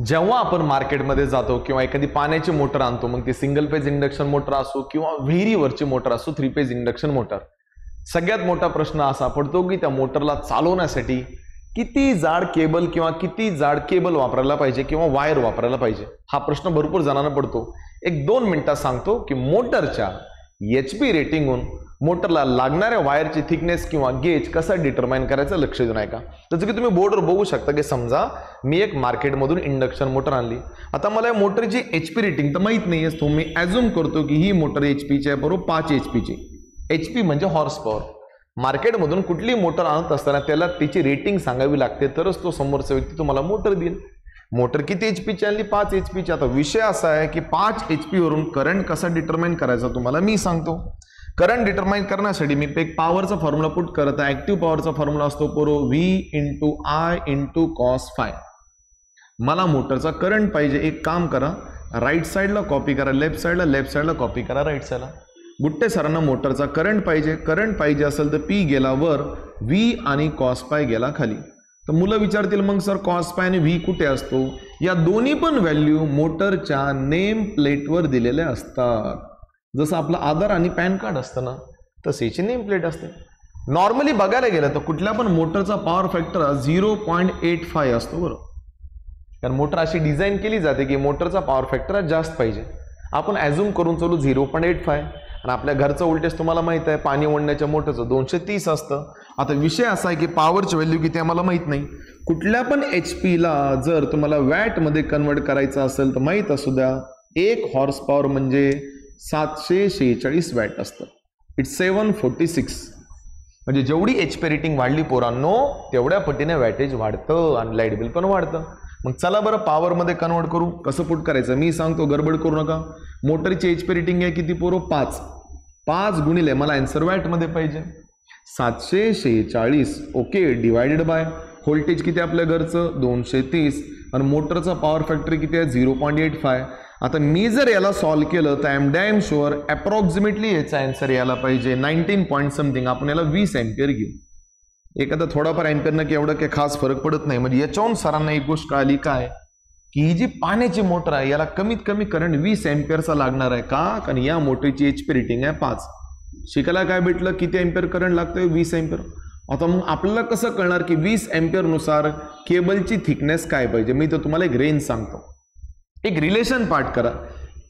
जेव्हा आपण मार्केटमध्ये जातो किंवा एखादी पाण्याची मोटर आणतो, मग ती सिंगल फेज इंडक्शन मोटर असो किंवा विहिरीवरची मोटर असो, 3 फेज इंडक्शन मोटर, सगळ्यात मोठा प्रश्न असा पडतो की त्या मोटरला चालवण्यासाठी किती जाड केबल किंवा किती जाड केबल वापरायला पाहिजे किंवा वायर वापरायला पाहिजे, हा प्रश्न भरपूर जणांना पडतो. एक 2 मिनिटात सांगतो की मोटरच्या HP रेटिंगहून मोटरला लागणाऱ्या वायरची थिकनेस किंवा गेज कसा डिटरमाइन करायचं लक्ष देऊन ऐका. जसं की तुम्ही बोर्डवर बघू शकता की समजा मी एक मार्केटमधून इंडक्शन मोटर आणली. आता मला या मोटरची HP रेटिंग तर माहित नाही आहे, तो मी ॲझ्युम करतो की ही मोटर HPची आहे, बरोबर 5 HPची. HP म्हणजे हॉर्स पॉवर. मार्केटमधून कुठली मोटर आणत असताना त्याला तिची रेटिंग सांगावी लागते, तरच तो समोरचा व्यक्ती तुम्हाला मोटर देईल. मोटर किती HPची आणली? 5 HPची. आता विषय असा आहे की 5 HP वरून करंट कसा डिटरमाइन करायचा तुम्हाला मी सांगतो. करंट डिटरमाइन करण्यासाठी मी एक पॉवरचा फॉर्म्युला पुट करत आहे. ऍक्टिव्ह पॉवरचा फॉर्म्युला असतो V × I × cos φ. मला मोटरचा करंट पाहिजे. एक काम करा, राईट साईडला कॉपी करा लेफ्ट साईडला, लेफ्ट साईडला कॉपी करा राईट साईडला. गुट्टे सरांना मोटरचा करंट पाहिजे असेल तर P गेला वर, V आणि cos φ गेला खाली. तर मुलं विचारतील मग सर cos φ आणि V कुठे असतो? या दोन्ही पण व्हॅल्यू मोटरच्या नेम प्लेटवर दिलेल्या असतात. जसं आपलं आधार आणि पॅन कार्ड असतं ना, तसे याची नेम प्लेट असते. नॉर्मली बघायला गेलं तर कुठल्या पण मोटरचा पॉवर फॅक्टर 0.85 असतो, बरोबर. कारण मोटर अशी डिझाईन केली जाते की मोटरचा पॉवर फॅक्टर जास्त पाहिजे. आपण ॲझ्युम करून चालू 0.85 आणि आपल्या घरचं व्होल्टेज तुम्हाला माहित आहे, पाणी ओढण्याच्या मोटरचं 230 असतं. आता विषय असा आहे की पॉवरची व्हॅल्यू किती आम्हाला माहित नाही. कुठल्या पण HPला जर तुम्हाला वॅटमध्ये कन्वर्ट करायचं असेल तर माहित असू द्या, 1 हॉर्स पॉवर म्हणजे 746 वॅट असतं. इट्स 746. म्हणजे जेवढी HP रेटिंग वाढली पोरांनो, तेवढ्या पटीने वॅटेज वाढतं आणि लाईट बिल पण वाढतं. मग चला बरं पॉवरमध्ये कन्वर्ट करू. कसं पुट करायचं मी सांगतो, गडबड करू नका. मोटरची HP रेटिंग आहे किती पोरो? 5. 5 गुणिले मला आन्सर वॅटमध्ये पाहिजे 746. ओके, डिवायडेड बाय व्होल्टेज किती आपल्या घरचं 230 आणि मोटरचा पॉवर फॅक्टर किती आहे 0.85. आता मी जर याला सॉल्व्ह केलं तर I am damn sure approximately याचा आन्सर यायला पाहिजे 19 पॉईंट समथिंग. आपण याला 20 एम्पियर घेऊ. एखादा थोडाफार एम्पियरनं की एवढं काही खास फरक पडत नाही. म्हणजे याच्याहून सरांना एक गोष्ट आली काय की ही जी पाण्याची मोटर आहे याला कमीत कमी करंट 20 एम्पियरचा लागणार आहे. का? कारण या मोटरची HP रेटिंग आहे 5. शिकायला काय भेटलं? किती एम्पियर करंट लागतोय? 20 एम्पियर. आता मग आपल्याला कसं कळणार की 20 एम्पियरनुसार केबलची थिकनेस काय पाहिजे? मी तर तुम्हाला एक रेंज सांगतो, एक रिलेशन पाठ करा.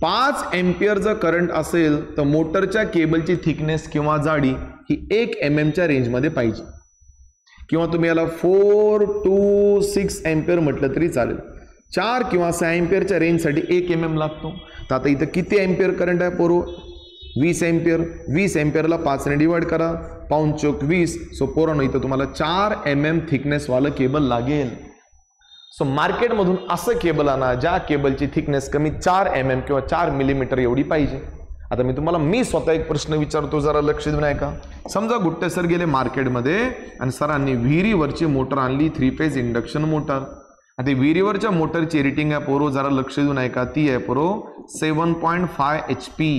5 एम्पियर जर करंट असेल तर मोटरच्या केबलची थिकनेस किंवा जाडी ही 1 mm च्या रेंजमध्ये पाहिजे. किंवा तुम्ही याला 4 to 6 एम्पियर म्हटलं तरी चालेल. 4 किंवा 6 एम्पियरच्या रेंजसाठी 1 mm लागतो. तर आता इथं किती एम्पियर करंट आहे पोरो? 20 एम्पियर. 20 एम्पियरला 5 ने डिवाइड करा, 5 चौक 20. सो पोरांनो इथं तुम्हाला 4 mm थिकनेसवालं केबल लागेल. सो मार्केटमधून असं केबल आणा ज्या केबलची थिकनेस कमी 4 mm किंवा 4 मिलीमीटर एवढी पाहिजे. आता मी स्वतः एक प्रश्न विचारतो, जरा लक्ष देऊन ऐका. समजा गुट्टे सर गेले मार्केटमध्ये आणि सरांनी विहिरीवरची मोटर आणली, 3 फेज इंडक्शन मोटर. आता विहिरीवरच्या मोटरची रेटिंग आहे पोरो, जरा लक्ष देऊन ऐका. ती आहे पोरो 7.5 HP,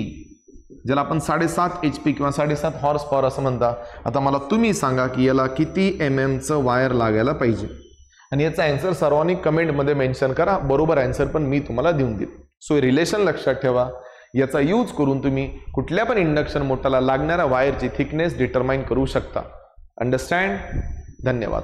ज्याला आपण 7.5 HP किंवा 7.5 हॉर्स पॉवर असं म्हणता. आता मला तुम्ही सांगा की याला किती MM वायर लागायला पाहिजे आणि याचा आन्सर सर्वांनी कमेंटमध्ये मेन्शन करा. बरोबर आन्सर पण मी तुम्हाला देऊन देईन. सो हे रिलेशन लक्षात ठेवा. याचा यूज करून तुम्ही कुठल्या पण इंडक्शन मोटरला लागणाऱ्या वायरची थिकनेस डिटरमाइन करू शकता. अंडरस्टँड? धन्यवाद.